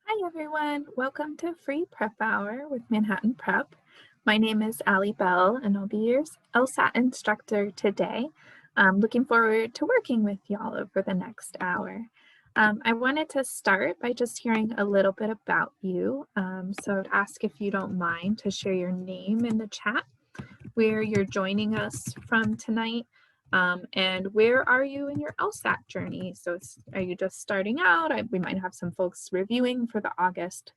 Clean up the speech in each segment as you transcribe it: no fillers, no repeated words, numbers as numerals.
Hi everyone, welcome to Free Prep Hour with Manhattan Prep. My name is Allie Bell and I'll be your LSAT instructor today. I'm looking forward to working with y'all over the next hour. I wanted to start by just hearing a little bit about you. So I'd ask if you don't mind to share your name in the chat, where you're joining us from tonight, and where are you in your LSAT journey? So are you just starting out? We might have some folks reviewing for the August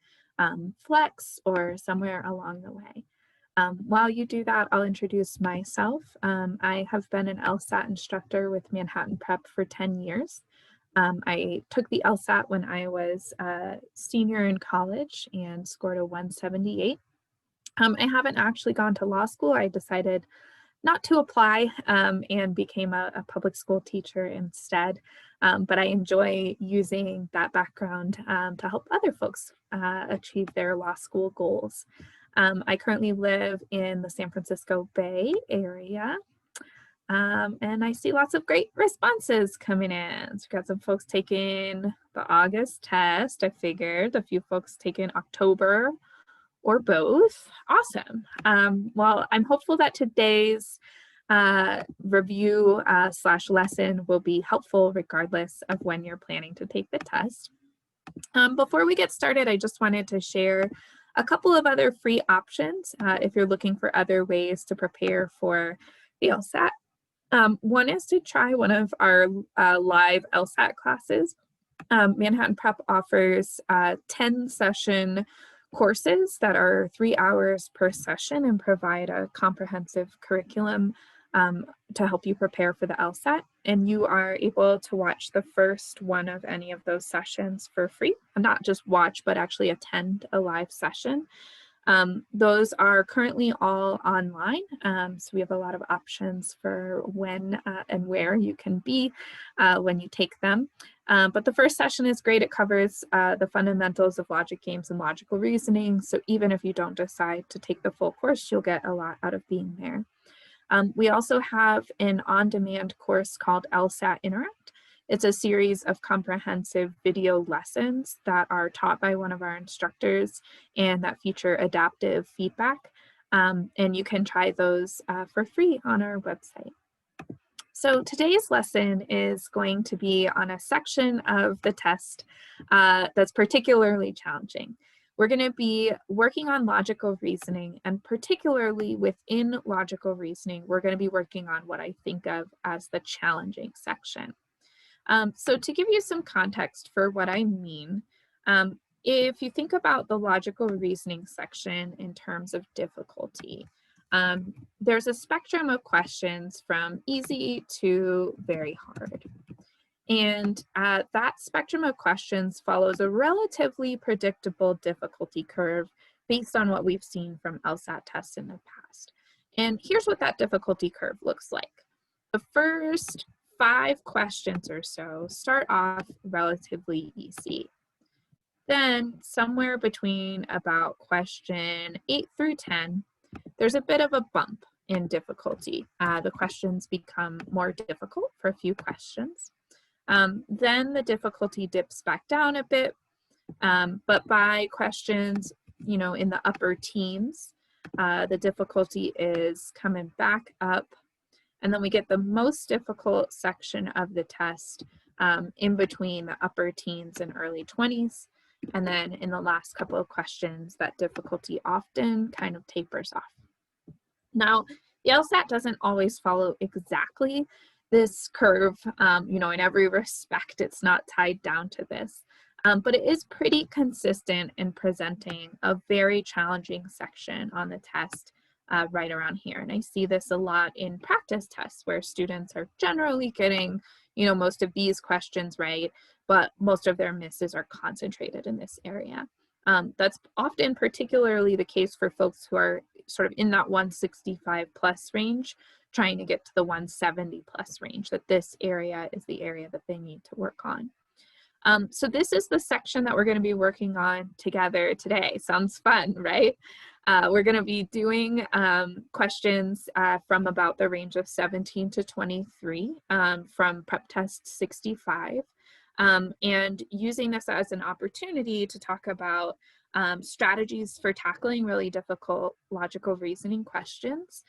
flex or somewhere along the way. While you do that, I'll introduce myself. I have been an LSAT instructor with Manhattan Prep for 10 years. I took the LSAT when I was a senior in college and scored a 178. I haven't actually gone to law school. I decided not to apply and became a public school teacher instead. But I enjoy using that background to help other folks achieve their law school goals. I currently live in the San Francisco Bay Area. And I see lots of great responses coming in. So we've got some folks taking the August test. I figured a few folks taking October or both. Awesome. Well, I'm hopeful that today's review slash lesson will be helpful regardless of when you're planning to take the test. Before we get started, I just wanted to share a couple of other free options if you're looking for other ways to prepare for the LSAT. One is to try one of our live LSAT classes. Manhattan Prep offers 10-session courses that are 3 hours per session and provide a comprehensive curriculum to help you prepare for the LSAT. And you are able to watch the first one of any of those sessions for free. Not just watch, but actually attend a live session. Those are currently all online, so we have a lot of options for when and where you can be when you take them. But the first session is great. It covers the fundamentals of logic games and logical reasoning, so even if you don't decide to take the full course, you'll get a lot out of being there. We also have an on-demand course called Lsat Interact. It's a series of comprehensive video lessons that are taught by one of our instructors and that feature adaptive feedback. And you can try those for free on our website. So today's lesson is going to be on a section of the test that's particularly challenging. We're going to be working on logical reasoning, and particularly within logical reasoning, we're going to be working on what I think of as the challenging section. So to give you some context for what I mean, if you think about the logical reasoning section in terms of difficulty, there's a spectrum of questions from easy to very hard. And that spectrum of questions follows a relatively predictable difficulty curve based on what we've seen from LSAT tests in the past. And here's what that difficulty curve looks like. The first 5 questions or so start off relatively easy. Then somewhere between about question 8 through 10, there's a bit of a bump in difficulty. The questions become more difficult for a few questions. Then the difficulty dips back down a bit, but by questions, in the upper teens, the difficulty is coming back up. And then we get the most difficult section of the test in between the upper teens and early 20s. And then in the last couple of questions, that difficulty often kind of tapers off. Now, the LSAT doesn't always follow exactly this curve, in every respect. It's not tied down to this, but it is pretty consistent in presenting a very challenging section on the test right around here. And I see this a lot in practice tests where students are generally getting, most of these questions right, but most of their misses are concentrated in this area. That's often particularly the case for folks who are sort of in that 165 plus range, trying to get to the 170 plus range, that this area is the area that they need to work on. So this is the section that we're going to be working on together today. Sounds fun, right? We're going to be doing questions from about the range of 17 to 23 from Prep Test 65. and using this as an opportunity to talk about strategies for tackling really difficult logical reasoning questions,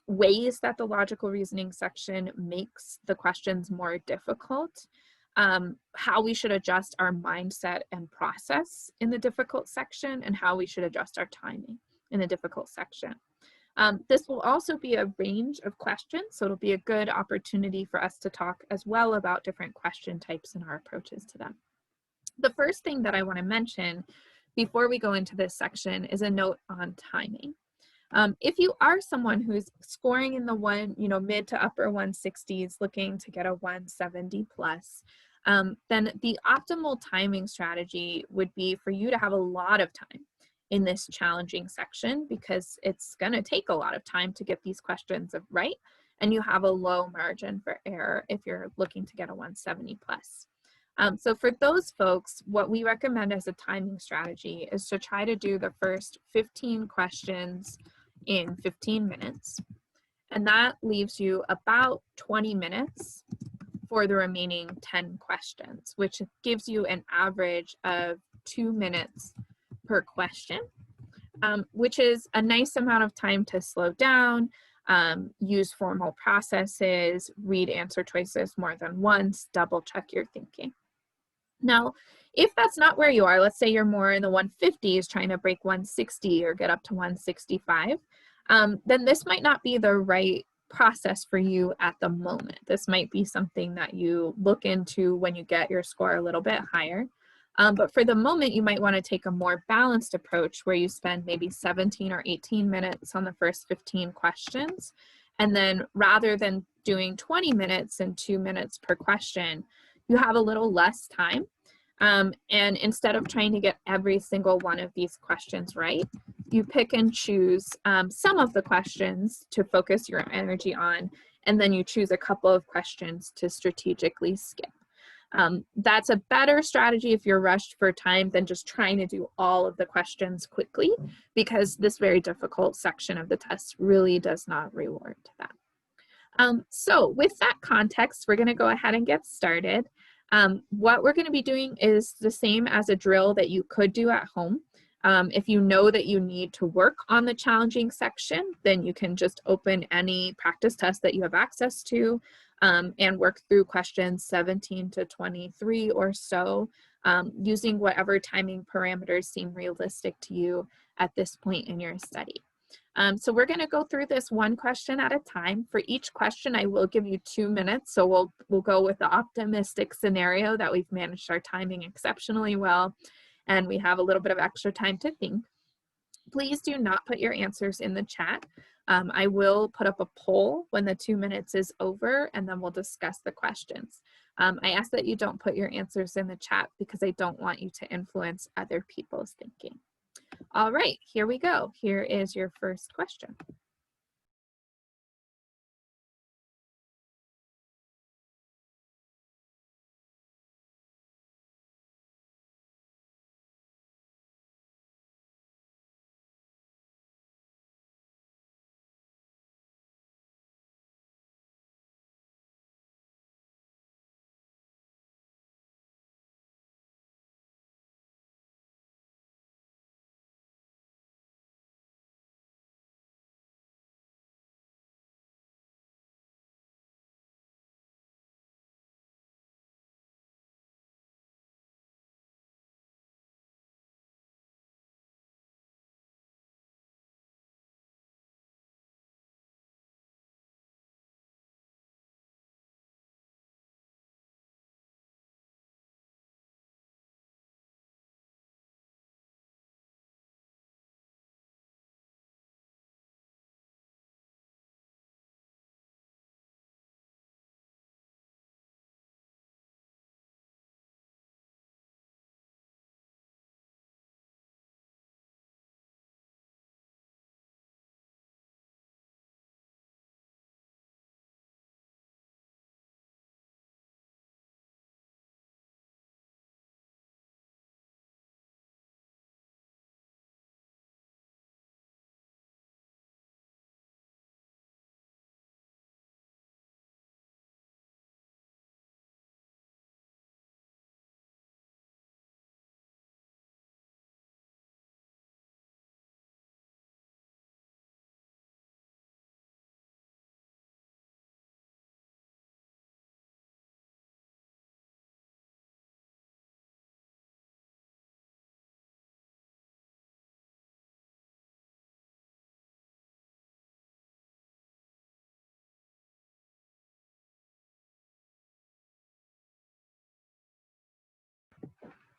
ways that the logical reasoning section makes the questions more difficult, how we should adjust our mindset and process in the difficult section, and how we should adjust our timing in the difficult section. This will also be a range of questions, so it'll be a good opportunity for us to talk as well about different question types and our approaches to them. The first thing that I want to mention before we go into this section is a note on timing. If you are someone who's scoring in the mid to upper 160s, looking to get a 170 plus, then the optimal timing strategy would be for you to have a lot of time in this challenging section, because it's going to take a lot of time to get these questions right, and you have a low margin for error if you're looking to get a 170 plus. So for those folks, what we recommend as a timing strategy is to try to do the first 15 questions in 15 minutes, and that leaves you about 20 minutes for the remaining 10 questions, which gives you an average of 2 minutes per question, which is a nice amount of time to slow down, use formal processes, read answer choices more than once, double check your thinking. Now, if that's not where you are, let's say you're more in the 150s trying to break 160 or get up to 165, then this might not be the right process for you at the moment. This might be something that you look into when you get your score a little bit higher. But for the moment, you might want to take a more balanced approach where you spend maybe 17 or 18 minutes on the first 15 questions. And then rather than doing 20 minutes and 2 minutes per question, you have a little less time. And instead of trying to get every single one of these questions right, you pick and choose some of the questions to focus your energy on, and then you choose a couple of questions to strategically skip. That's a better strategy if you're rushed for time than just trying to do all of the questions quickly, because this very difficult section of the test really does not reward that. So with that context, we're going to go ahead and get started. What we're going to be doing is the same as a drill that you could do at home. If you know that you need to work on the challenging section, then you can just open any practice test that you have access to and work through questions 17 to 23 or so, using whatever timing parameters seem realistic to you at this point in your study. So we're going to go through this one question at a time. For each question, I will give you 2 minutes. So we'll go with the optimistic scenario that we've managed our timing exceptionally well, and we have a little bit of extra time to think. Please do not put your answers in the chat. I will put up a poll when the 2 minutes is over, and then we'll discuss the questions. I ask that you don't put your answers in the chat because I don't want you to influence other people's thinking. All right, here we go. Here is your first question.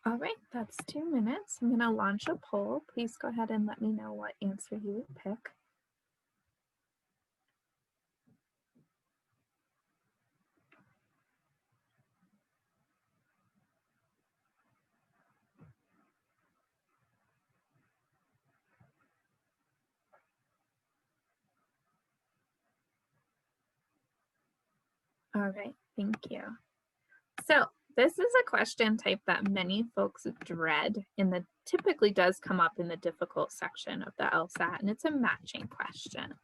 All right, that's 2 minutes. I'm going to launch a poll. Please go ahead and let me know what answer you would pick. All right, thank you. So this is a question type that many folks dread and typically does come up in the difficult section of the LSAT, and it's a matching question.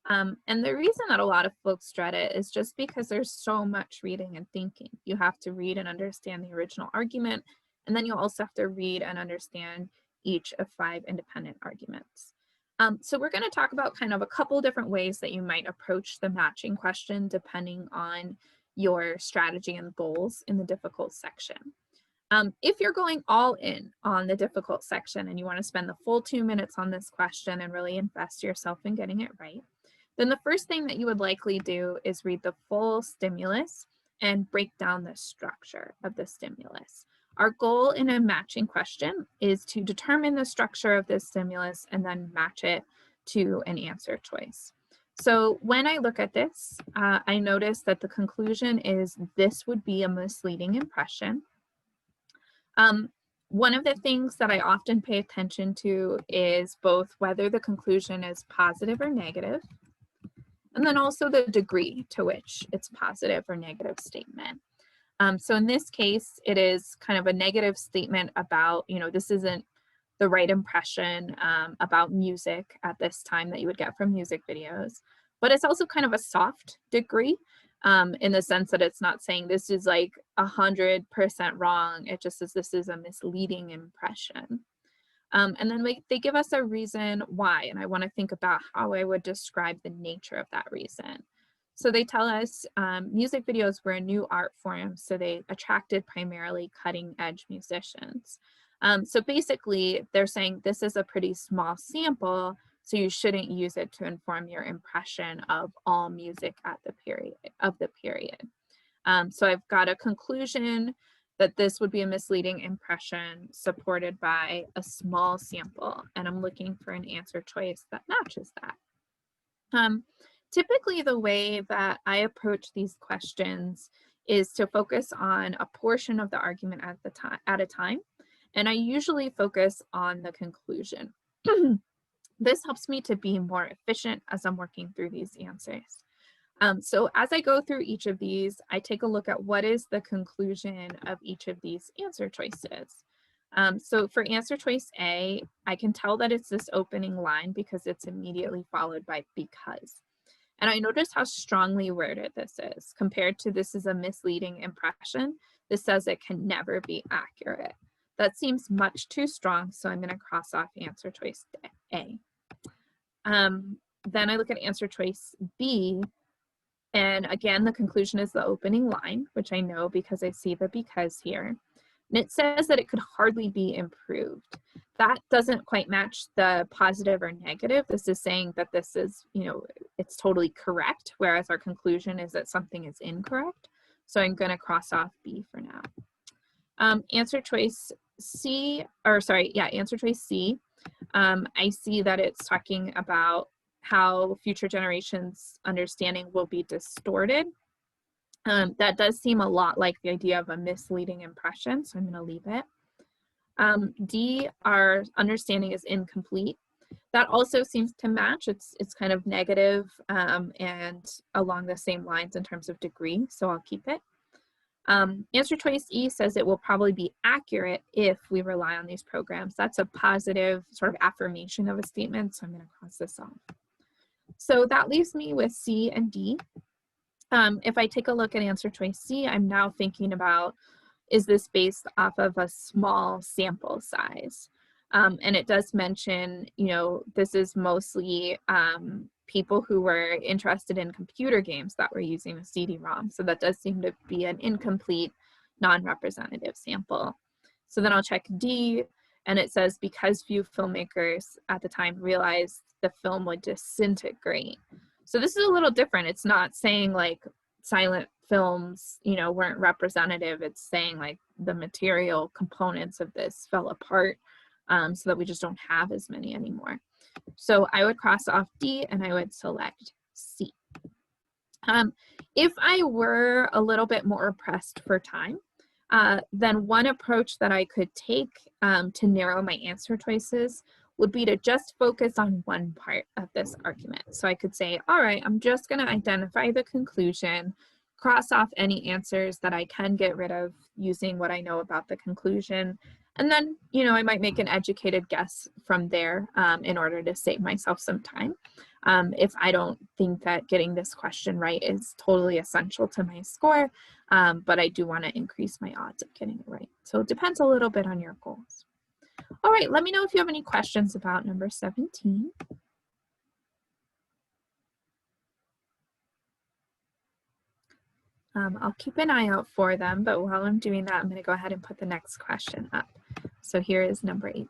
And the reason that a lot of folks dread it is just because there's so much reading and thinking. You have to read and understand the original argument, and then you also have to read and understand each of 5 independent arguments. So we're going to talk about kind of a couple different ways that you might approach the matching question depending on your strategy and goals in the difficult section. If you're going all in on the difficult section and you want to spend the full 2 minutes on this question and really invest yourself in getting it right, then the first thing that you would likely do is read the full stimulus and break down the structure of the stimulus. Our goal in a matching question is to determine the structure of this stimulus and then match it to an answer choice. So when I look at this, I notice that the conclusion is this would be a misleading impression. One of the things that I often pay attention to is both whether the conclusion is positive or negative, and then also the degree to which it's positive or negative statement. So in this case, it is kind of a negative statement about, this isn't the right impression about music at this time that you would get from music videos. But it's also kind of a soft degree in the sense that it's not saying this is like 100% wrong. It just says this is a misleading impression. And then they give us a reason why, and I want to think about how I would describe the nature of that reason. So they tell us music videos were a new art form, so they attracted primarily cutting edge musicians. So basically, they're saying this is a pretty small sample, so you shouldn't use it to inform your impression of all music at the period. So I've got a conclusion that this would be a misleading impression supported by a small sample, and I'm looking for an answer choice that matches that. Typically, the way that I approach these questions is to focus on a portion of the argument at a time, and I usually focus on the conclusion. This helps me to be more efficient as I'm working through these answers. So as I go through each of these, I take a look at what is the conclusion of each of these answer choices. So for answer choice A, I can tell that it's this opening line because it's immediately followed by because. And I notice how strongly worded this is compared to this is a misleading impression. This says it can never be accurate. That seems much too strong, so I'm going to cross off answer choice A. Then I look at answer choice B, and again, the conclusion is the opening line, which I know because I see the because here. And it says that it could hardly be improved. That doesn't quite match the positive or negative. This is saying that this is, it's totally correct, whereas our conclusion is that something is incorrect. So I'm going to cross off B for now. Answer choice C, answer choice C. I see that it's talking about how future generations' understanding will be distorted. That does seem a lot like the idea of a misleading impression, so I'm going to leave it. D, our understanding is incomplete. That also seems to match. It's kind of negative and along the same lines in terms of degree, so I'll keep it. Answer choice E says it will probably be accurate if we rely on these programs. That's a positive sort of affirmation of a statement, so I'm going to cross this off. So that leaves me with C and D. If I take a look at answer choice C, I'm now thinking about, is this based off of a small sample size? And it does mention, this is mostly people who were interested in computer games that were using a CD-ROM. So that does seem to be an incomplete, non-representative sample. So then I'll check D, and it says because few filmmakers at the time realized the film would disintegrate. So this is a little different. It's not saying like silent films, you know, weren't representative. It's saying like the material components of this fell apart, so that we just don't have as many anymore. So I would cross off D and I would select C. If I were a little bit more pressed for time, then one approach that I could take to narrow my answer choices would be to just focus on one part of this argument. So I could say, all right, I'm just going to identify the conclusion, cross off any answers that I can get rid of using what I know about the conclusion. And then, you know, I might make an educated guess from there in order to save myself some time. If I don't think that getting this question right is totally essential to my score, but I do want to increase my odds of getting it right. So it depends a little bit on your goals. All right, let me know if you have any questions about number 17. I'll keep an eye out for them, but while I'm doing that, I'm going to go ahead and put the next question up. So here is number 18.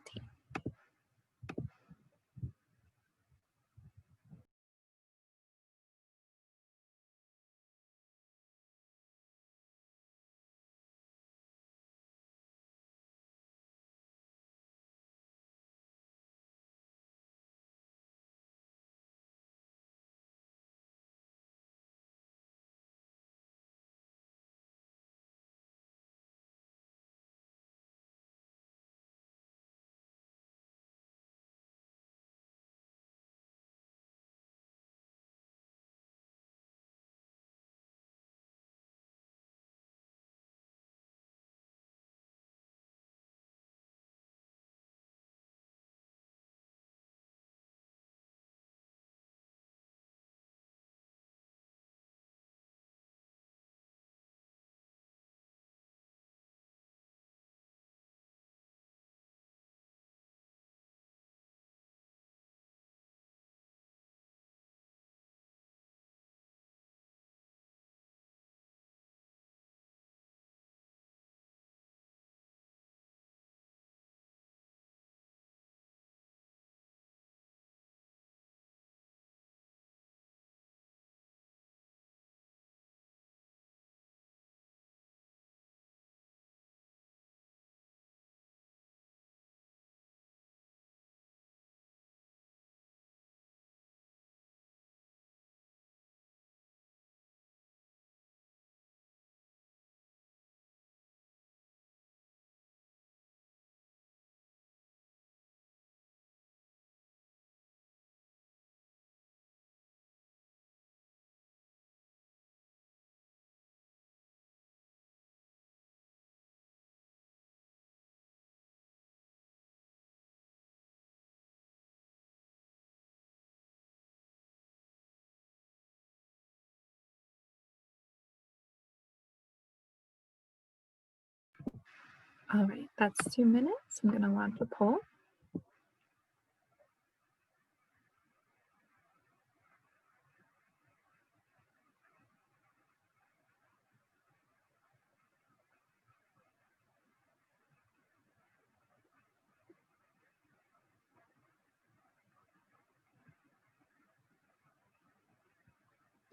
All right, that's 2 minutes. I'm going to launch a poll.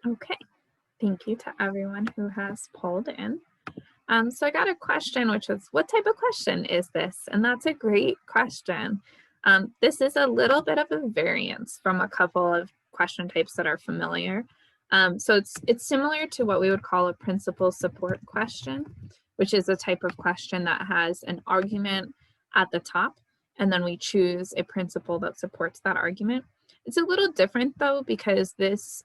Okay, thank you to everyone who has polled in. So I got a question, which was, what type of question is this? And that's a great question. This is a little bit of a variance from a couple of question types that are familiar. So it's similar to what we would call a principal support question, which is a type of question that has an argument at the top, and then we choose a principle that supports that argument. It's a little different though, because this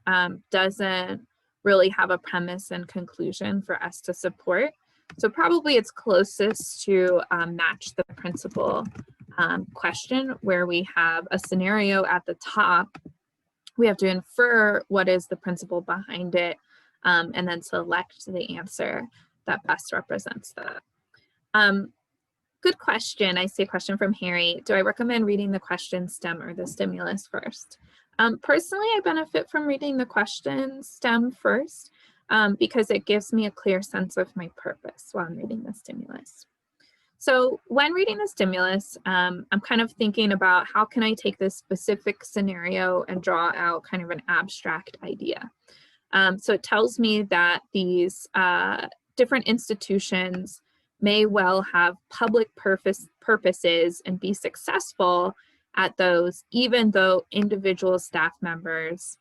doesn't really have a premise and conclusion for us to support. So probably it's closest to match the principal question, where we have a scenario at the top. We have to infer what is the principle behind it, and then select the answer that best represents that. Good question. I see a question from Harry. Do I recommend reading the question stem or the stimulus first? Personally, I benefit from reading the question stem first because it gives me a clear sense of my purpose while I'm reading the stimulus. So when reading the stimulus, I'm kind of thinking about how can I take this specific scenario and draw out kind of an abstract idea. So it tells me that these different institutions may well have public purposes and be successful at those, even though individual staff members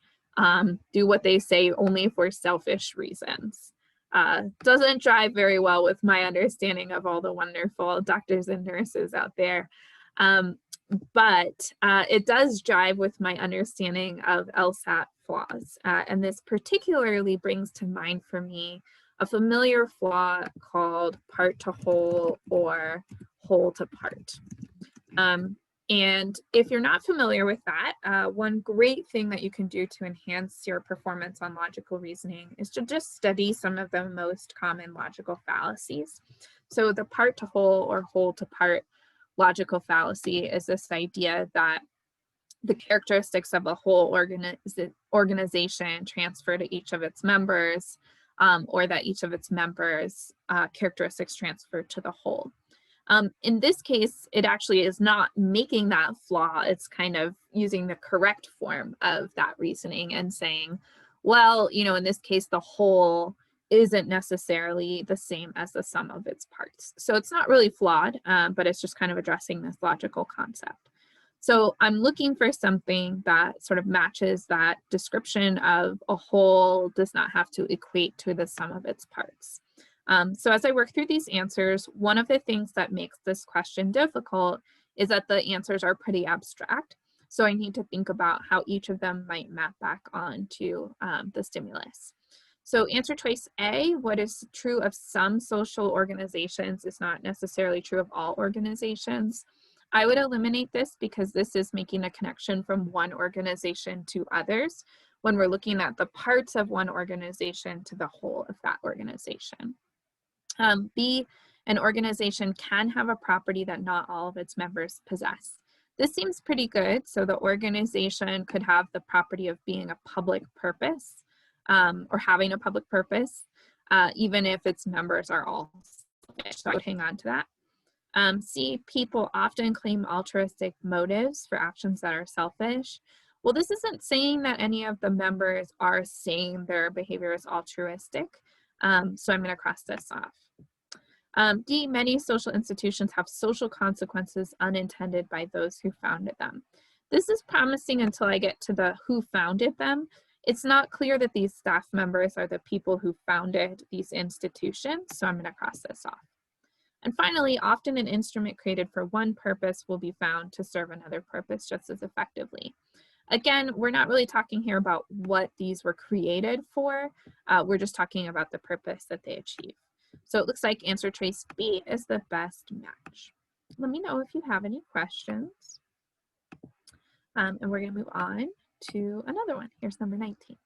do what they say only for selfish reasons. Doesn't jive very well with my understanding of all the wonderful doctors and nurses out there. But it does jive with my understanding of LSAT flaws. And this particularly brings to mind for me a familiar flaw called part to whole or whole to part. And if you're not familiar with that, one great thing that you can do to enhance your performance on logical reasoning is to just study some of the most common logical fallacies. So the part to whole or whole to part logical fallacy is this idea that the characteristics of a whole organization transfer to each of its members, or that each of its members' characteristics transfer to the whole. In this case, it actually is not making that flaw. It's kind of using the correct form of that reasoning and saying, well, you know, in this case, the whole isn't necessarily the same as the sum of its parts. So it's not really flawed, but it's just kind of addressing this logical concept. So I'm looking for something that sort of matches that description of a whole does not have to equate to the sum of its parts. So as I work through these answers, one of the things that makes this question difficult is that the answers are pretty abstract. So I need to think about how each of them might map back onto the stimulus. So answer choice A, what is true of some social organizations is not necessarily true of all organizations. I would eliminate this because this is making a connection from one organization to others when we're looking at the parts of one organization to the whole of that organization. B, an organization can have a property that not all of its members possess. This seems pretty good. So the organization could have the property of being a public purpose or having a public purpose, even if its members are all selfish. So I would hang on to that. C, people often claim altruistic motives for actions that are selfish. Well, this isn't saying that any of the members are saying their behavior is altruistic. So I'm going to cross this off. D, many social institutions have social consequences unintended by those who founded them. This is promising until I get to the who founded them. It's not clear that these staff members are the people who founded these institutions, so I'm going to cross this off. And finally, often an instrument created for one purpose will be found to serve another purpose just as effectively. Again, we're not really talking here about what these were created for. We're just talking about the purpose that they achieve. So it looks like answer choice B is the best match. Let me know if you have any questions. And we're going to move on to another one. Here's number 19.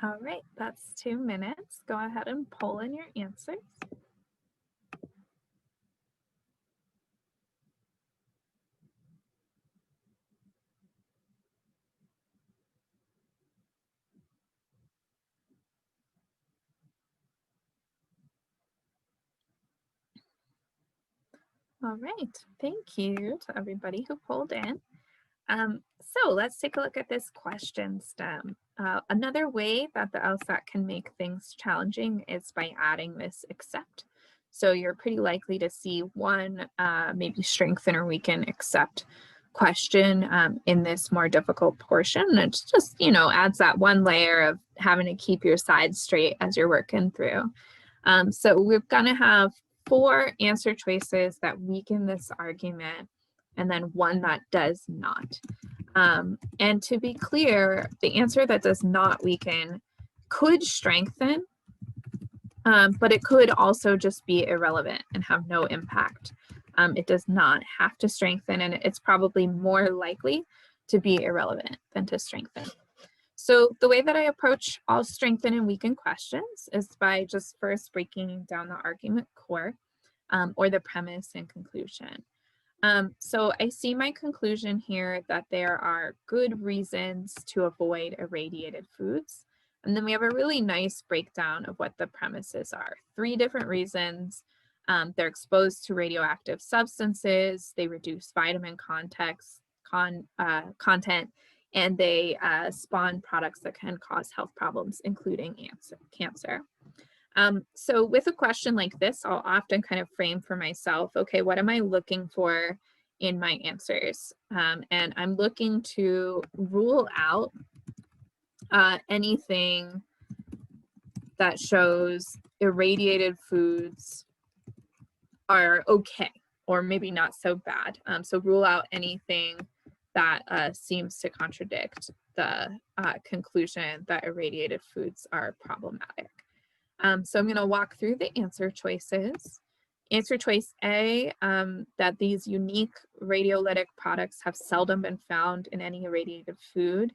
All right, that's 2 minutes. Go ahead and pull in your answers. All right, thank you to everybody who pulled in. So let's take a look at this question stem. Another way that the LSAT can make things challenging is by adding this except. So you're pretty likely to see one maybe strengthen or weaken except question in this more difficult portion. It just, adds that one layer of having to keep your sides straight as you're working through. So we're going to have 4 answer choices that weaken this argument and then one that does not. And to be clear, the answer that does not weaken could strengthen, but it could also just be irrelevant and have no impact. It does not have to strengthen, and it's probably more likely to be irrelevant than to strengthen. So the way that I approach all strengthen and weaken questions is by just first breaking down the argument core or the premise and conclusion. So I see my conclusion here that there are good reasons to avoid irradiated foods. And then we have a really nice breakdown of what the premises are. 3 different reasons. They're exposed to radioactive substances, they reduce vitamin content, and they spawn products that can cause health problems, including cancer. So with a question like this, I'll often kind of frame for myself, okay, what am I looking for in my answers? And I'm looking to rule out anything that shows irradiated foods are okay, or maybe not so bad. So rule out anything that seems to contradict the conclusion that irradiated foods are problematic. So I'm going to walk through the answer choices. Answer choice A, that these unique radiolytic products have seldom been found in any irradiated food.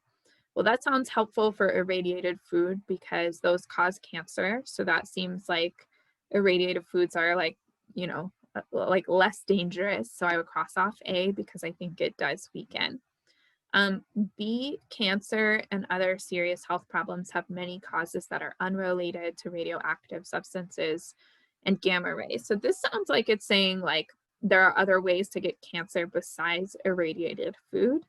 Well, that sounds helpful for irradiated food because those cause cancer. So that seems like irradiated foods are like less dangerous. So I would cross off A because I think it does weaken. B, cancer and other serious health problems have many causes that are unrelated to radioactive substances and gamma rays. So this sounds like it's saying like there are other ways to get cancer besides irradiated food,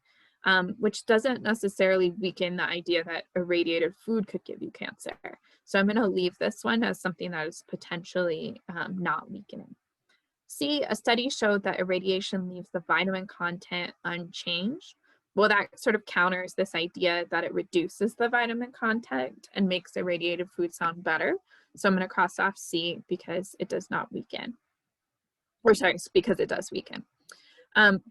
which doesn't necessarily weaken the idea that irradiated food could give you cancer. So I'm going to leave this one as something that is potentially not weakening. C, a study showed that irradiation leaves the vitamin content unchanged. Well, that sort of counters this idea that it reduces the vitamin content and makes irradiated food sound better. So I'm going to cross off C because it does not weaken. Or sorry, because it does weaken.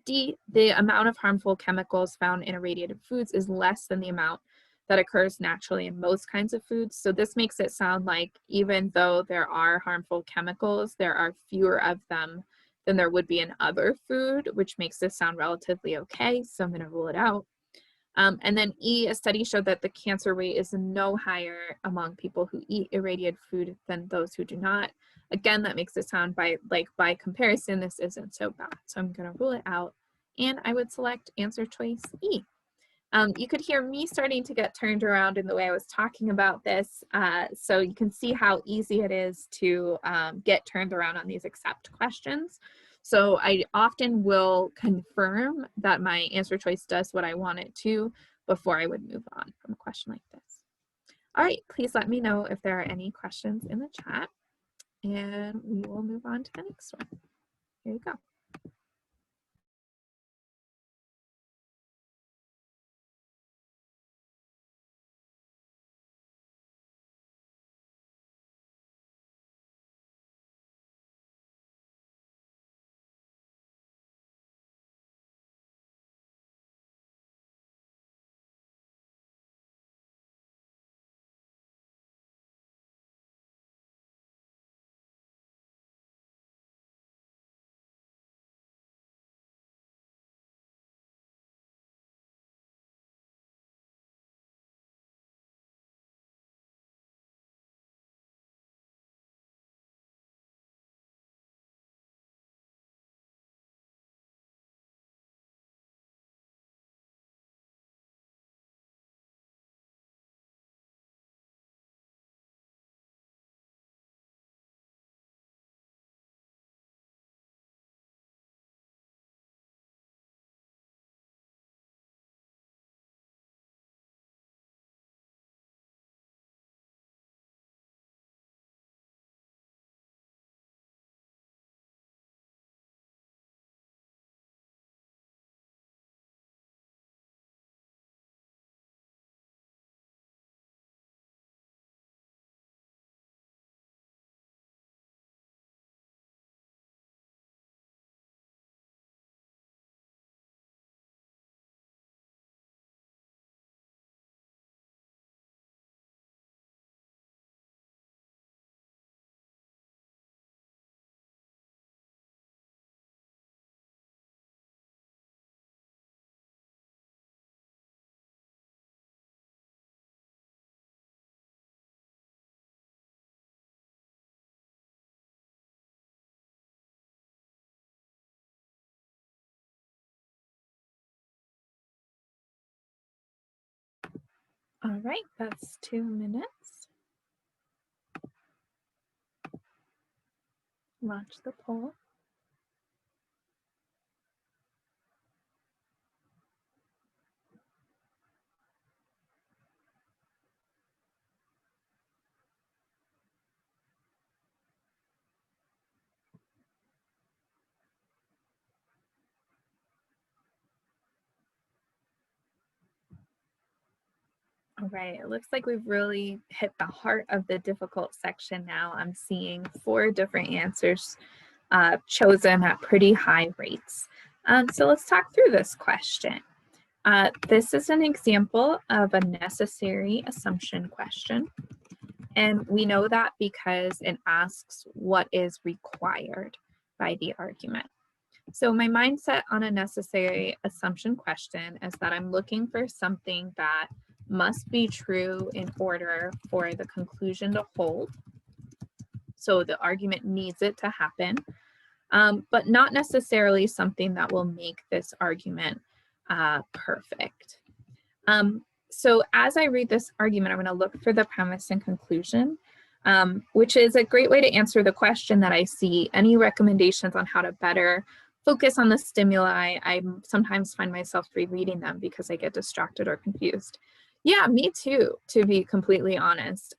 D, the amount of harmful chemicals found in irradiated foods is less than the amount that occurs naturally in most kinds of foods. So this makes it sound like even though there are harmful chemicals, there are fewer of them than there would be in other food, which makes this sound relatively okay. So I'm going to rule it out. And then E, a study showed that the cancer rate is no higher among people who eat irradiated food than those who do not. Again, that makes it sound by comparison, this isn't so bad. So I'm going to rule it out, and I would select answer choice E. You could hear me starting to get turned around in the way I was talking about this. So you can see how easy it is to get turned around on these except questions. So I often will confirm that my answer choice does what I want it to before I would move on from a question like this. All right, please let me know if there are any questions in the chat, and we will move on to the next one. Here you go. All right, that's 2 minutes. Launch the poll. All right, it looks like we've really hit the heart of the difficult section now. I'm seeing 4 different answers chosen at pretty high rates. So let's talk through this question. This is an example of a necessary assumption question. And we know that because it asks what is required by the argument. So my mindset on a necessary assumption question is that I'm looking for something that must be true in order for the conclusion to hold. So the argument needs it to happen, but not necessarily something that will make this argument perfect. So as I read this argument, I'm going to look for the premise and conclusion, which is a great way to answer the question that I see. Any recommendations on how to better focus on the stimuli? I sometimes find myself rereading them because I get distracted or confused. Yeah, me too, to be completely honest.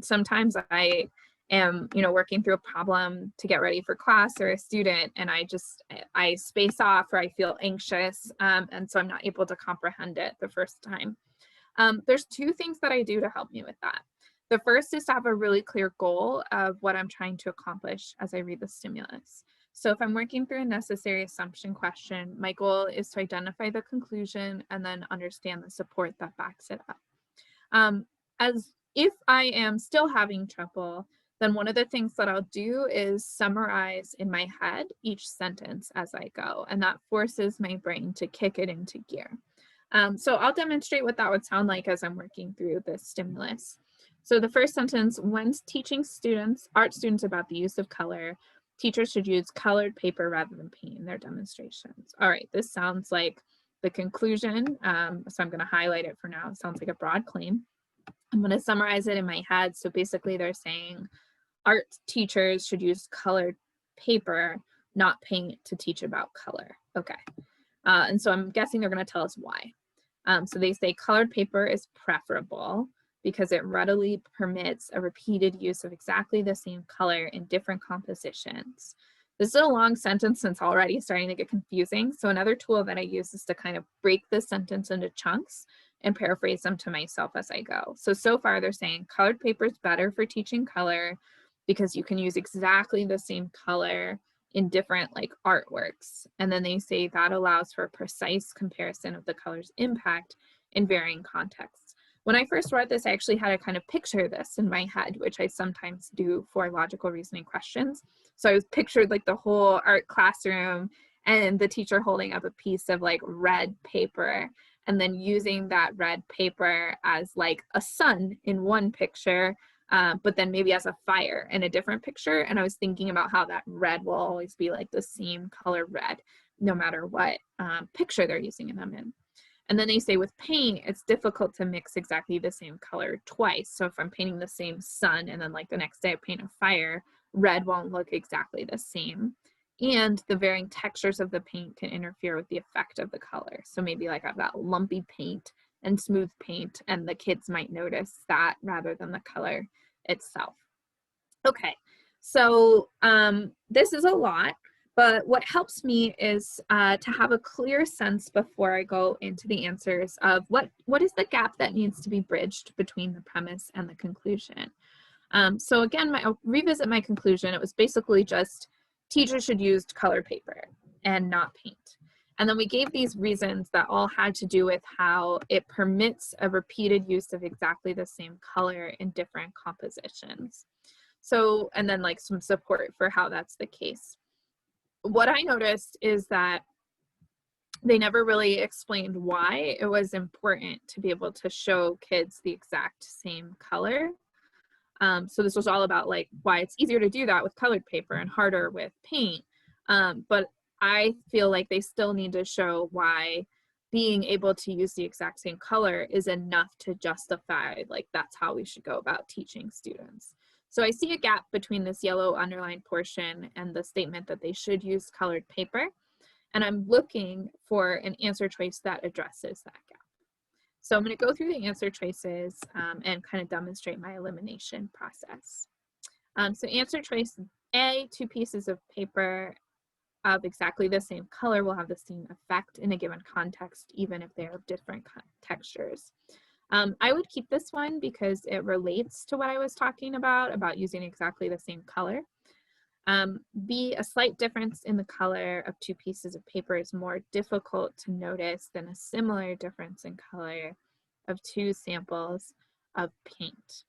Sometimes I am, working through a problem to get ready for class or a student, and I space off or I feel anxious, and so I'm not able to comprehend it the first time. There's 2 things that I do to help me with that. The first is to have a really clear goal of what I'm trying to accomplish as I read the stimulus. So if I'm working through a necessary assumption question, my goal is to identify the conclusion and then understand the support that backs it up. As if I am still having trouble, then one of the things that I'll do is summarize in my head each sentence as I go, and that forces my brain to kick it into gear. So I'll demonstrate what that would sound like as I'm working through this stimulus. So the first sentence, when teaching art students about the use of color, teachers should use colored paper rather than paint in their demonstrations. All right, this sounds like the conclusion. So I'm going to highlight it for now. It sounds like a broad claim. I'm going to summarize it in my head. So basically they're saying art teachers should use colored paper, not paint, to teach about color. Okay. And so I'm guessing they're going to tell us why. So they say colored paper is preferable because it readily permits a repeated use of exactly the same color in different compositions. This is a long sentence and it's already starting to get confusing. So another tool that I use is to kind of break this sentence into chunks and paraphrase them to myself as I go. So far they're saying colored paper is better for teaching color because you can use exactly the same color in different artworks. And then they say that allows for a precise comparison of the color's impact in varying contexts. When I first read this, I actually had to kind of picture this in my head, which I sometimes do for logical reasoning questions. So I was pictured the whole art classroom and the teacher holding up a piece of red paper and then using that red paper as a sun in one picture, but then maybe as a fire in a different picture. And I was thinking about how that red will always be the same color red, no matter what picture they're using them in. And then they say with paint, it's difficult to mix exactly the same color twice. So if I'm painting the same sun and then the next day I paint a fire, red won't look exactly the same. And the varying textures of the paint can interfere with the effect of the color. So maybe I've got lumpy paint and smooth paint, and the kids might notice that rather than the color itself. Okay, so this is a lot, but what helps me is to have a clear sense before I go into the answers of what is the gap that needs to be bridged between the premise and the conclusion. So again, I'll revisit my conclusion. It was basically just teachers should use colored paper and not paint. And then we gave these reasons that all had to do with how it permits a repeated use of exactly the same color in different compositions. So, and then some support for how that's the case. What I noticed is that they never really explained why it was important to be able to show kids the exact same color. So this was all about why it's easier to do that with colored paper and harder with paint. But I feel like they still need to show why being able to use the exact same color is enough to justify, like, that's how we should go about teaching students. So I see a gap between this yellow underlined portion and the statement that they should use colored paper. And I'm looking for an answer choice that addresses that gap. So I'm going to go through the answer choices and kind of demonstrate my elimination process. So answer choice A, 2 pieces of paper of exactly the same color will have the same effect in a given context, even if they're of different textures. I would keep this one because it relates to what I was talking about using exactly the same color. B, a slight difference in the color of 2 pieces of paper is more difficult to notice than a similar difference in color of 2 samples of paint.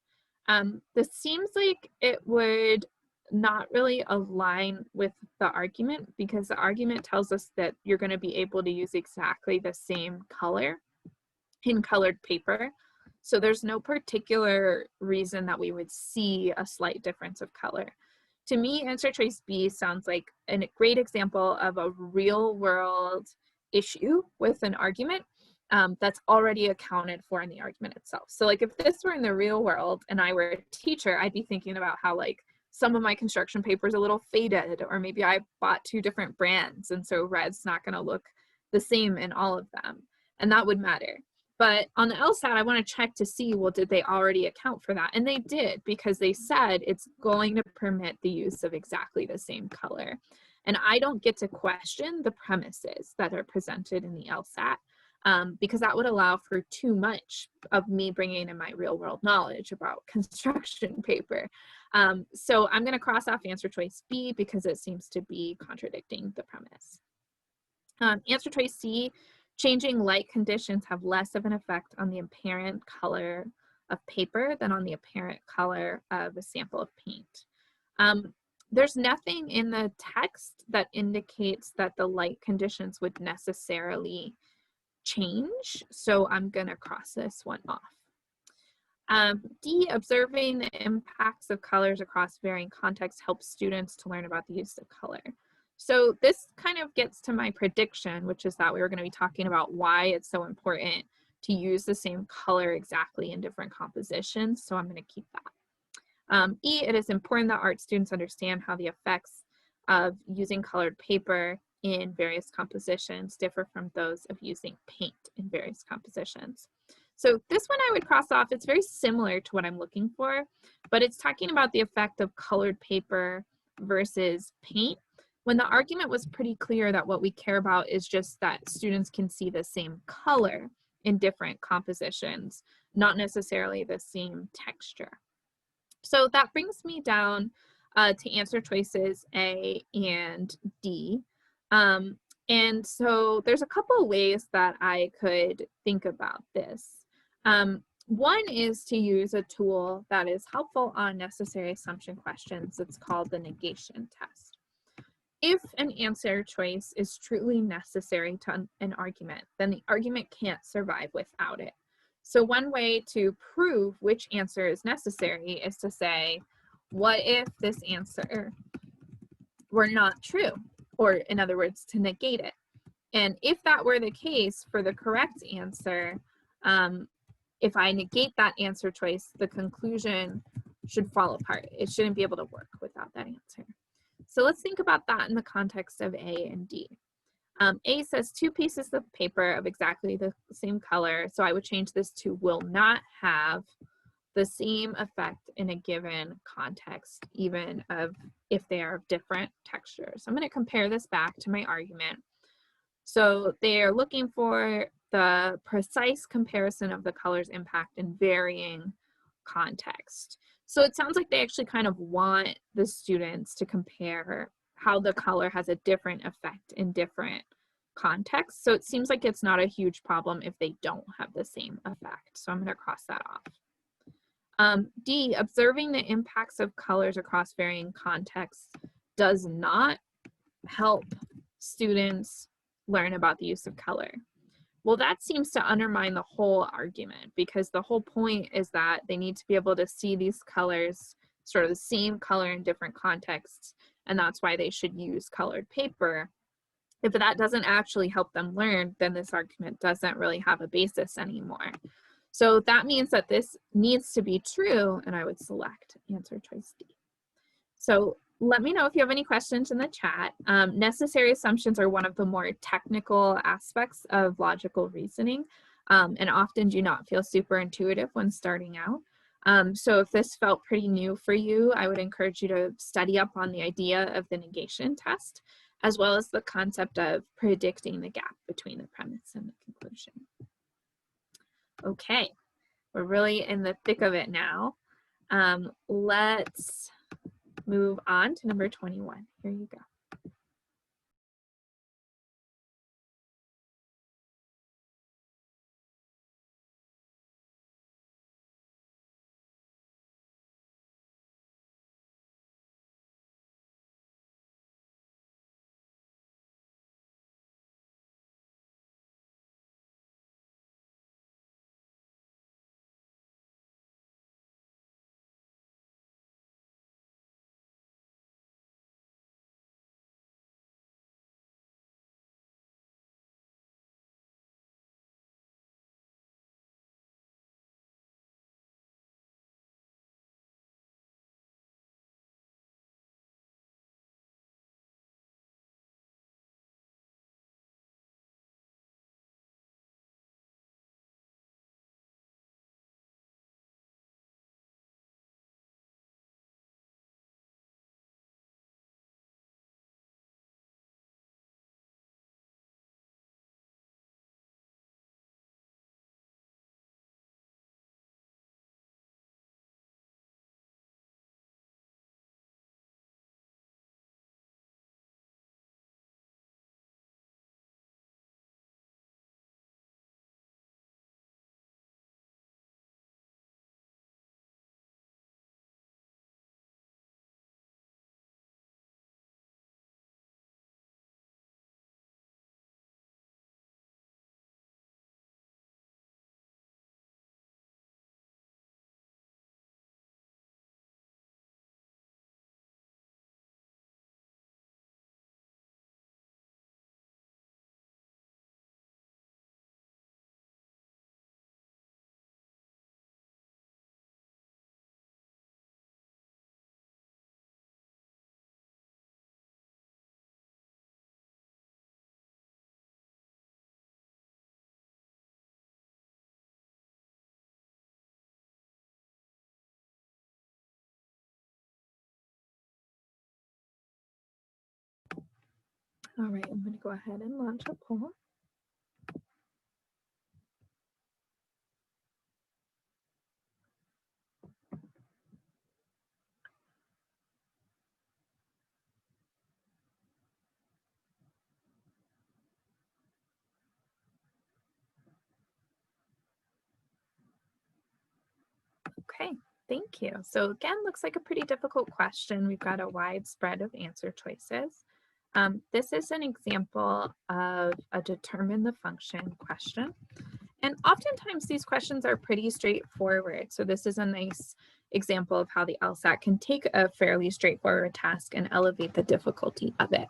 This seems like it would not really align with the argument, because the argument tells us that you're going to be able to use exactly the same color in colored paper. So there's no particular reason that we would see a slight difference of color. To me, answer choice B sounds like a great example of a real world issue with an argument that's already accounted for in the argument itself. So like if this were in the real world and I were a teacher, I'd be thinking about how like some of my construction paper is a little faded, or maybe I bought 2 different brands and so red's not going to look the same in all of them, and that would matter. But on the LSAT, I want to check to see, well, did they already account for that? And they did, because they said it's going to permit the use of exactly the same color. And I don't get to question the premises that are presented in the LSAT, because that would allow for too much of me bringing in my real world knowledge about construction paper. So I'm going to cross off answer choice B because it seems to be contradicting the premise. Answer choice C, changing light conditions have less of an effect on the apparent color of paper than on the apparent color of a sample of paint. There's nothing in the text that indicates that the light conditions would necessarily change, so I'm going to cross this one off. D, observing the impacts of colors across varying contexts helps students to learn about the use of color. So this kind of gets to my prediction, which is that we were going to be talking about why it's so important to use the same color exactly in different compositions, so I'm going to keep that. E, it is important that art students understand how the effects of using colored paper in various compositions differ from those of using paint in various compositions. So this one I would cross off. It's very similar to what I'm looking for, but it's talking about the effect of colored paper versus paint, when the argument was pretty clear that what we care about is just that students can see the same color in different compositions, not necessarily the same texture. So that brings me down to answer choices A and D. And so there's a couple of ways that I could think about this. One is to use a tool that is helpful on necessary assumption questions. It's called the negation test. If an answer choice is truly necessary to an argument, then the argument can't survive without it. So one way to prove which answer is necessary is to say, what if this answer were not true? Or in other words, to negate it. And if that were the case for the correct answer, if I negate that answer choice, the conclusion should fall apart. It shouldn't be able to work without that answer. So let's think about that in the context of A and D. A says 2 pieces of paper of exactly the same color. So I would change this to will not have the same effect in a given context, even if they are of different textures. I'm going to compare this back to my argument. So they are looking for the precise comparison of the color's impact in varying contexts. So it sounds like they actually kind of want the students to compare how the color has a different effect in different contexts. So it seems like it's not a huge problem if they don't have the same effect. So I'm going to cross that off. D, observing the impacts of colors across varying contexts does not help students learn about the use of color. Well, that seems to undermine the whole argument, because the whole point is that they need to be able to see these colors, sort of the same color in different contexts, and that's why they should use colored paper. If that doesn't actually help them learn, then this argument doesn't really have a basis anymore. So that means that this needs to be true, and I would select answer choice D. So let me know if you have any questions in the chat. Necessary assumptions are one of the more technical aspects of logical reasoning, and often do not feel super intuitive when starting out. So if this felt pretty new for you, I would encourage you to study up on the idea of the negation test, as well as the concept of predicting the gap between the premise and the conclusion. Okay, we're really in the thick of it now. Let's move on to number 21. Here you go. All right, I'm going to go ahead and launch a poll. Okay, thank you. So again, looks like a pretty difficult question. We've got a wide spread of answer choices. This is an example of a determine the function question. And oftentimes these questions are pretty straightforward. So this is a nice example of how the LSAT can take a fairly straightforward task and elevate the difficulty of it.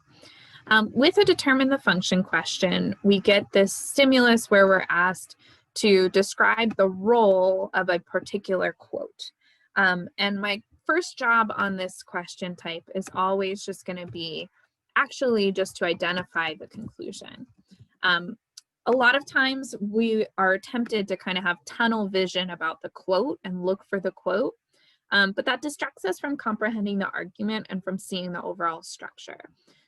With a determine the function question, we get this stimulus where we're asked to describe the role of a particular quote. And my first job on this question type is always just going to be actually just to identify the conclusion. A lot of times we are tempted to kind of have tunnel vision about the quote and look for the quote, but that distracts us from comprehending the argument and from seeing the overall structure.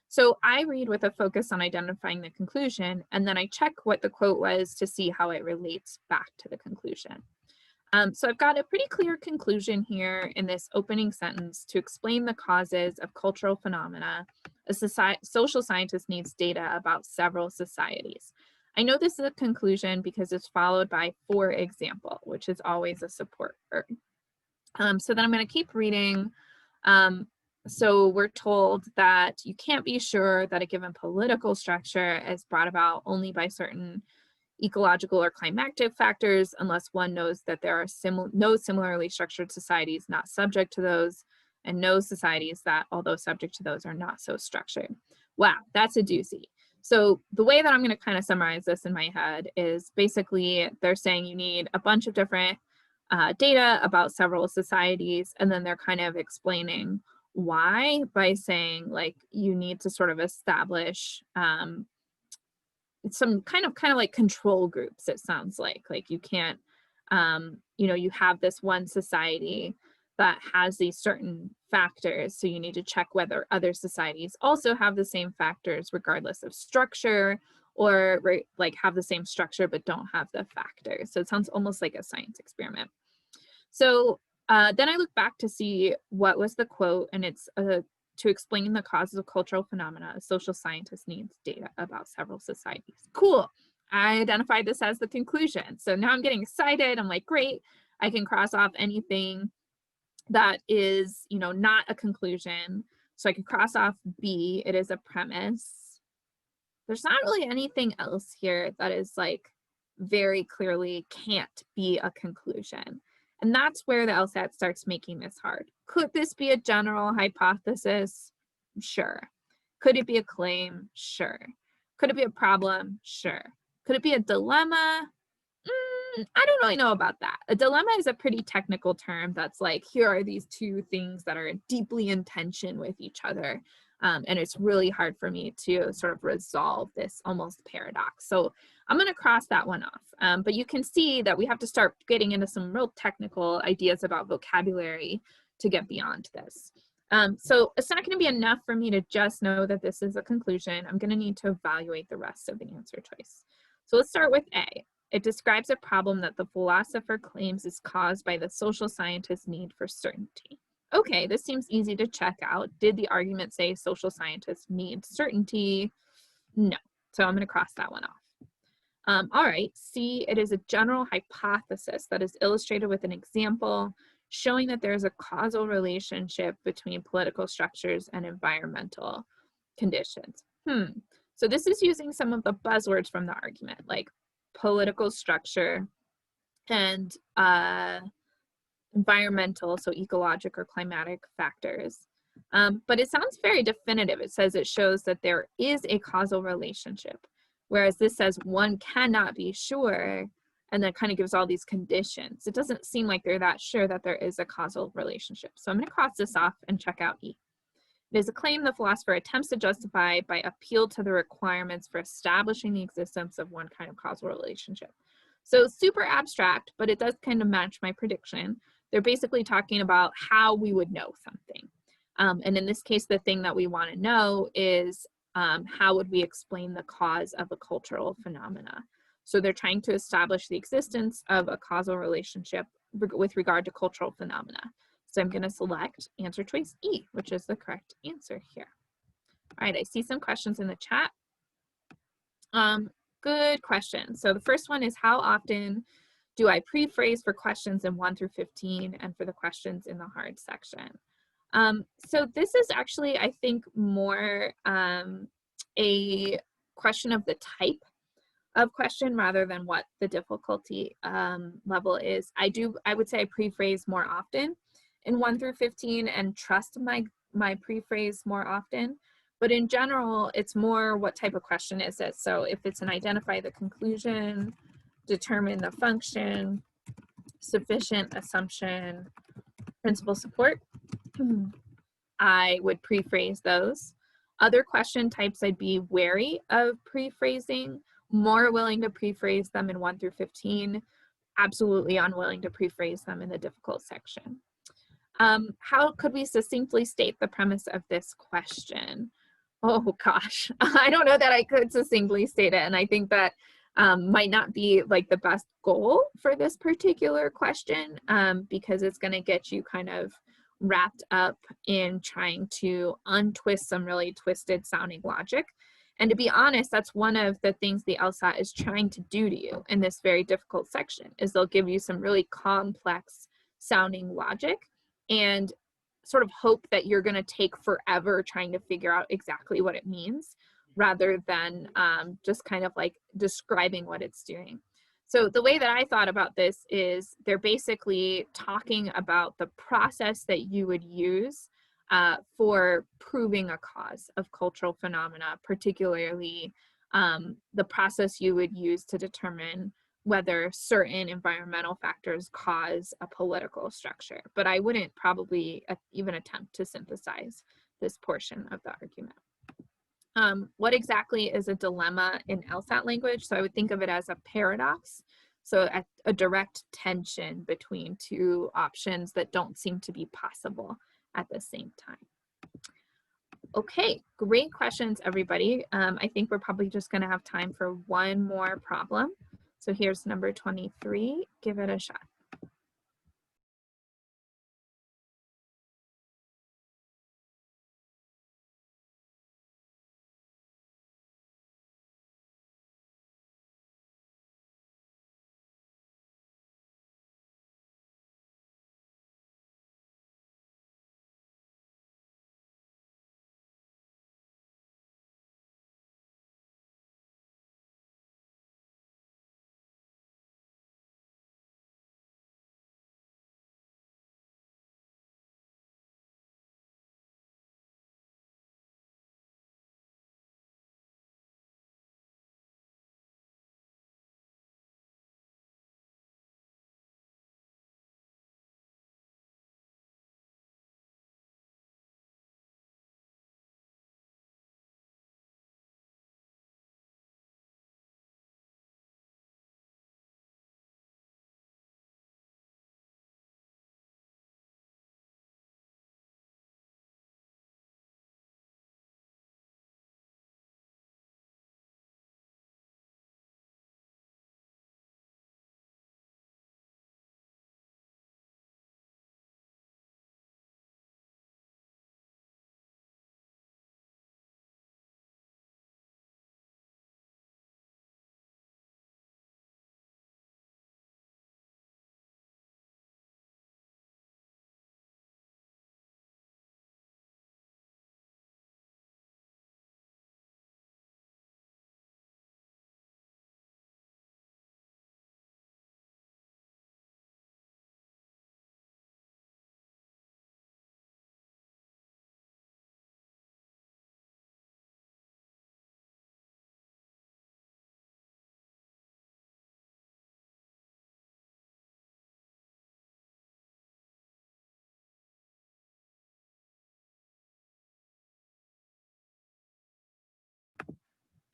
So I read with a focus on identifying the conclusion, and then I check what the quote was to see how it relates back to the conclusion. So I've got a pretty clear conclusion here in this opening sentence: to explain the causes of cultural phenomena, a social scientist needs data about several societies. I know this is a conclusion because it's followed by for example, which is always a support verb. So then I'm going to keep reading. So we're told that you can't be sure that a given political structure is brought about only by certain ecological or climatic factors unless one knows that there are no similarly structured societies not subject to those, and no societies that, although subject to those, are not so structured. Wow, that's a doozy. So the way that I'm going to kind of summarize this in my head is basically they're saying you need a bunch of different data about several societies, and then they're kind of explaining why by saying like you need to sort of establish some kind of like control groups. It sounds like you can't you know, you have this one society that has these certain factors, so you need to check whether other societies also have the same factors regardless of structure, or like have the same structure but don't have the factors. So it sounds almost like a science experiment. So then I look back to see what was the quote, and it's to explain the causes of cultural phenomena, a social scientist needs data about several societies. Cool. I identified this as the conclusion. So now I'm getting excited. I'm like, great. I can cross off anything that is, you know, not a conclusion. So I can cross off B. It is a premise. There's not really anything else here that is like very clearly can't be a conclusion. And that's where the LSAT starts making this hard. Could this be a general hypothesis? Sure. Could it be a claim? Sure. Could it be a problem? Sure. Could it be a dilemma? I don't really know about that. A dilemma is a pretty technical term that's like, here are these two things that are deeply in tension with each other. And it's really hard for me to sort of resolve this almost paradox. So I'm going to cross that one off. But you can see that we have to start getting into some real technical ideas about vocabulary to get beyond this. So it's not going to be enough for me to just know that this is a conclusion. I'm going to need to evaluate the rest of the answer choice. So let's start with A. It describes a problem that the philosopher claims is caused by the social scientist's need for certainty. Okay, this seems easy to check out. Did the argument say social scientists need certainty? No. So I'm going to cross that one off. All right, C, it is a general hypothesis that is illustrated with an example showing that there is a causal relationship between political structures and environmental conditions. So this is using some of the buzzwords from the argument, like political structure and environmental, so ecologic or climatic factors. But it sounds very definitive. It says it shows that there is a causal relationship, whereas this says one cannot be sure, and then kind of gives all these conditions. It doesn't seem like they're that sure that there is a causal relationship. So I'm going to cross this off and check out E. It is a claim the philosopher attempts to justify by appeal to the requirements for establishing the existence of one kind of causal relationship. So super abstract, but it does kind of match my prediction. They're basically talking about how we would know something. And in this case, the thing that we want to know is how would we explain the cause of a cultural phenomena. So they're trying to establish the existence of a causal relationship with regard to cultural phenomena. So I'm going to select answer choice E, which is the correct answer here. All right, I see some questions in the chat. Good question. So the first one is, how often do I pre-phrase for questions in 1 through 15 and for the questions in the hard section? So this is actually, I think, more a question of the type of question rather than what the difficulty level is. I would say I pre-phrase more often in 1 through 15 and trust my pre-phrase more often. But in general, it's more what type of question is it. So if it's an identify the conclusion, determine the function, sufficient assumption, principal support, I would pre-phrase those. Other question types, I'd be wary of pre-phrasing, more willing to pre-phrase them in 1 through 15, absolutely unwilling to pre-phrase them in the difficult section. How could we succinctly state the premise of this question? Oh gosh, I don't know that I could succinctly state it, and I think that might not be like the best goal for this particular question because it's going to get you kind of wrapped up in trying to untwist some really twisted sounding logic. And to be honest, that's one of the things the LSAT is trying to do to you in this very difficult section, is they'll give you some really complex sounding logic and sort of hope that you're going to take forever trying to figure out exactly what it means, rather than just kind of like describing what it's doing. So the way that I thought about this is they're basically talking about the process that you would use for proving a cause of cultural phenomena, particularly the process you would use to determine whether certain environmental factors cause a political structure. But I wouldn't probably even attempt to synthesize this portion of the argument. What exactly is a dilemma in LSAT language? So I would think of it as a paradox. So a direct tension between two options that don't seem to be possible at the same time. Okay, great questions, everybody. I think we're probably just gonna have time for one more problem. So here's number 23, give it a shot.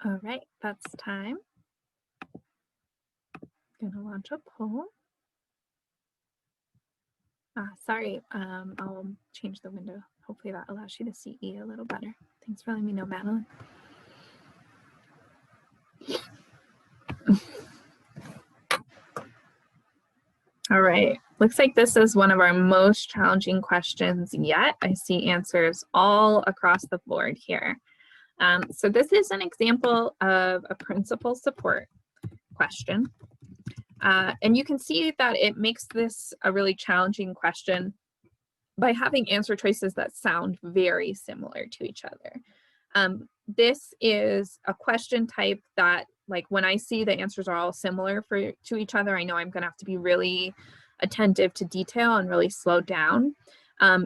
All right, that's time. Gonna launch a poll. Sorry, I'll change the window. Hopefully that allows you to see E a little better. Thanks for letting me know, Madeline. All right, looks like this is one of our most challenging questions yet. I see answers all across the board here. So this is an example of a principal support question. And you can see that it makes this a really challenging question by having answer choices that sound very similar to each other. This is a question type that, like, when I see the answers are all similar to each other, I know I'm gonna have to be really attentive to detail and really slow down.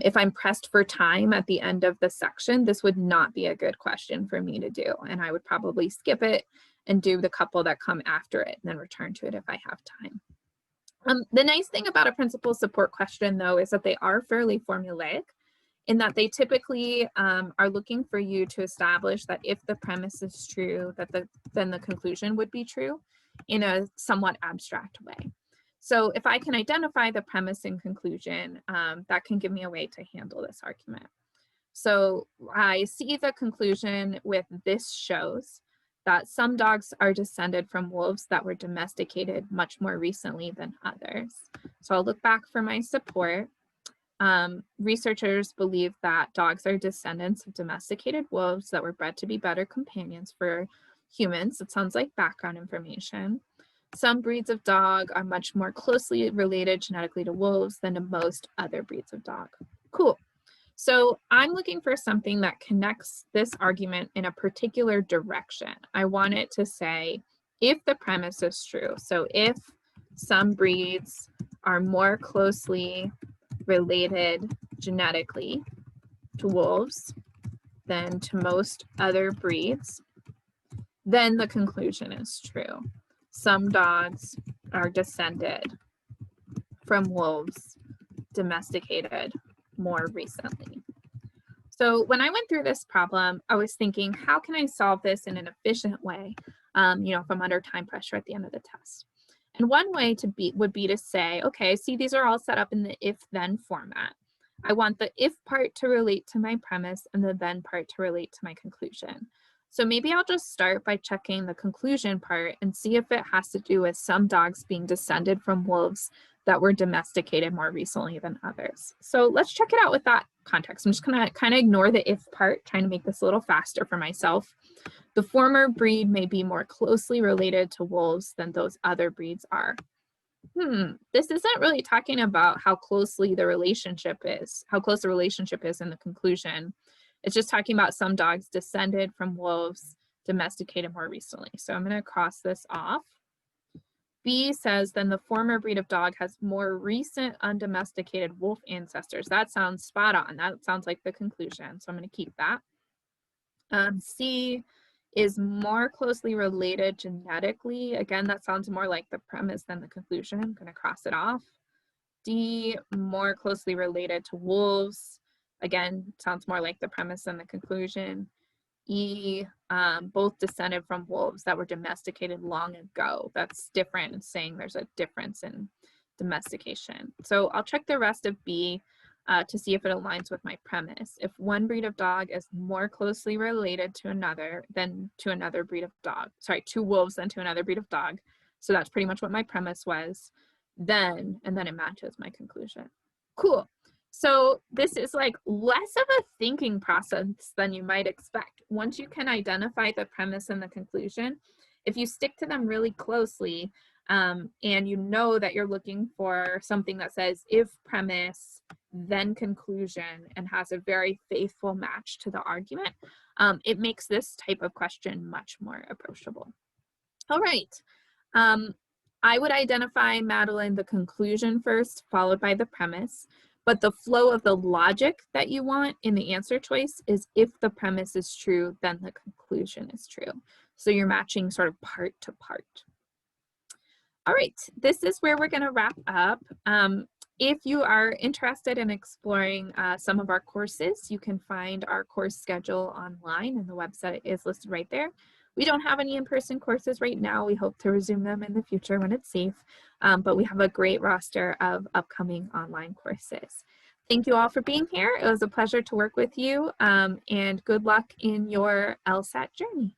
If I'm pressed for time at the end of the section, this would not be a good question for me to do. And I would probably skip it and do the couple that come after it and then return to it if I have time. The nice thing about a principal support question, though, is that they are fairly formulaic in that they typically are looking for you to establish that if the premise is true, that then the conclusion would be true in a somewhat abstract way. So if I can identify the premise and conclusion, that can give me a way to handle this argument. So I see the conclusion with this shows that some dogs are descended from wolves that were domesticated much more recently than others. So I'll look back for my support. Researchers believe that dogs are descendants of domesticated wolves that were bred to be better companions for humans. It sounds like background information. Some breeds of dog are much more closely related genetically to wolves than to most other breeds of dog. Cool. So I'm looking for something that connects this argument in a particular direction. I want it to say, if the premise is true, so if some breeds are more closely related genetically to wolves than to most other breeds, then the conclusion is true. Some dogs are descended from wolves domesticated more recently. So when I went through this problem, I was thinking, how can I solve this in an efficient way, if I'm under time pressure at the end of the test? And one way would be to say, okay, see, these are all set up in the if-then format. I want the if part to relate to my premise and the then part to relate to my conclusion. So maybe I'll just start by checking the conclusion part and see if it has to do with some dogs being descended from wolves that were domesticated more recently than others. So let's check it out with that context. I'm just gonna kind of ignore the if part, trying to make this a little faster for myself. The former breed may be more closely related to wolves than those other breeds are. This isn't really talking about how close the relationship is in the conclusion. It's just talking about some dogs descended from wolves domesticated more recently. So I'm gonna cross this off. B says, then the former breed of dog has more recent undomesticated wolf ancestors. That sounds spot on. That sounds like the conclusion. So I'm going to keep that. C is more closely related genetically. Again, that sounds more like the premise than the conclusion. I'm going to cross it off. D, more closely related to wolves. Again, sounds more like the premise than the conclusion. E, both descended from wolves that were domesticated long ago. That's different in saying there's a difference in domestication. So I'll check the rest of B to see if it aligns with my premise. If one breed of dog is more closely related to another than to another breed of dog, to wolves than to another breed of dog. So that's pretty much what my premise was. And then it matches my conclusion. Cool. So this is like less of a thinking process than you might expect. Once you can identify the premise and the conclusion, if you stick to them really closely and you know that you're looking for something that says if premise, then conclusion, and has a very faithful match to the argument, it makes this type of question much more approachable. All right. I would identify, Madeline, the conclusion first, followed by the premise. But the flow of the logic that you want in the answer choice is if the premise is true, then the conclusion is true. So you're matching sort of part to part. All right, this is where we're going to wrap up. If you are interested in exploring some of our courses, you can find our course schedule online, and the website is listed right there. We don't have any in-person courses right now. We hope to resume them in the future when it's safe, but we have a great roster of upcoming online courses. Thank you all for being here. It was a pleasure to work with you, and good luck in your LSAT journey.